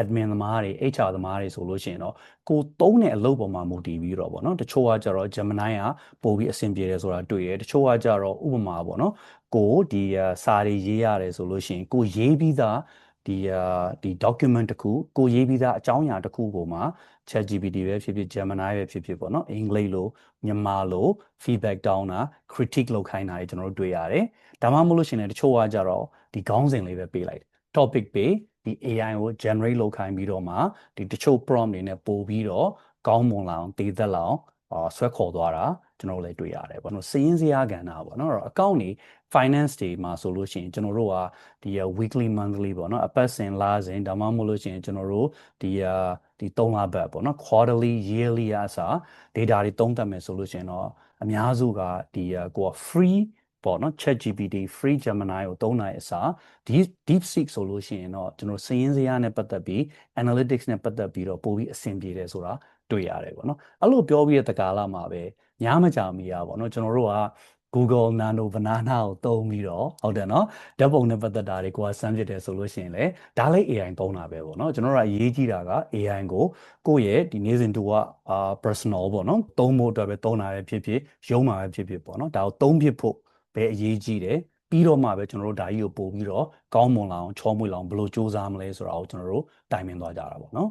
admin သမားတွေ HR သမားတွေဆိုလို့ရှိရင်တော့ကိုသုံးတဲ့အလုပ်ပေါ်မှာမူတည်ပြီးတော့ပေါ့နော်တချို့ကကြတော့ Gemini ကပို့ပြီးအဆင်ပြေတယ်ဆိုတာတွေ့ရတယ်တချို့ကကြတော့ဥပမာပေါ့နော်ကိုဒီစာတွေရေးရတယ်ဆိုလို့ရှိရင်ကိုရေးပြီးသားဒီ document တစ်ခုကိုရေးပြီးသားအကြောင်းအရာတစ်ခုကိုမှ ChatGPT ပဲဖြစ်ဖြစ် Gemini ပဲဖြစ်ဖြစ်ပေါ့နော်အင်္ဂလိပ်လိုမြန်မာလို feedback တောင်းတာ critique လုပ်ခိုင်းတာတွေကျွန်တော်တို့တွေ့ရတယ်ဒါမှမဟုတ်လို့ရှိရင်တချို့ကကြတော့ဒီခေါင်းစဉ်လေးပဲပေးလိုက် topic ပေးဒီ AI ကို generate လုပ်ခိုင်းပြီးတော့မှဒီတချို့ prompt တွေနဲ့ပို့ပြီးတော့ကောင်းမွန်လာအောင်တည်သက်လာအောင်ဆွဲခေါ်သွားတာကျွန်တော်တို့လည်းတွေ့ရတယ်ပေါ့နော်စီးရင်စရာကဏ္ဍပေါ့နော်အကောင့်တွေ finance တွေမှာဆိုလို့ရှိရင်ကျွန်တော်တို့ကဒီ weekly monthly ပေါ့နော်အပတ်စဉ်လစဉ်ဒါမှမဟုတ်လို့ရှိရင်ကျွန်တော်တို့ဒီ3လပတ်ပေါ့နော် quarterly yearly အစား data တွေသုံးသပ်မယ်ဆိုလို့ရှိရင်တော့အများစုကဒီကိုက free ပေါ့နော် ChatGPT free Gemini ကိုသုံးနိုင်အစား DeepSeek ဆိုလို့ရှိရင်တော့ကျွန်တော်စည်ရင်းစရာနဲ့ပတ်သက်ပြီး analytics နဲ့ပတ်သက်ပြီးတော့ပို့ပြီးအဆင်ပြေတယ်ဆိုတာတွေ့ရတယ်ပေါ့နော်အဲ့လိုပြောပြီးတဲ့တကာလမှာပဲညားမကြမီရပေါ့နော်ကျွန်တော်တို့က Google Nano Banana ကိုသုံးပြီးတော့ဟုတ်တယ်နော်ဓာတ်ပုံနဲ့ပတ်သက်တာတွေကိုကစမ်းဖြစ်တယ်ဆိုလို့ရှိရင်လေဒါလည်း AI သုံးတာပဲပေါ့နော်ကျွန်တော်တို့ကအရေးကြီးတာက AI ကိုကိုယ့်ရဲ့ဒီနေ့စဉ်တူကpersonal ပေါ့နော်သုံးဖို့အတွက်ပဲသုံးတာပဲဖြစ်ဖြစ်ရုံးမှာပဲဖြစ်ဖြစ်ပေါ့နော်ဒါကိုသုံးဖြစ်ဖို့ပဲအရေးကြီးတယ်ပြီးတော့မှပဲကျွန်တော်တို့ဒါကြီးကိုပို့ပြီးတော့ကောင်းမွန်လာအောင်ချောမွေ့လာအောင်ဘယ်လိုစူးစမ်းမလဲဆိုတာကိုကျွန်တော်တို့တိုင်ပင်သွားကြတာပေါ့နော်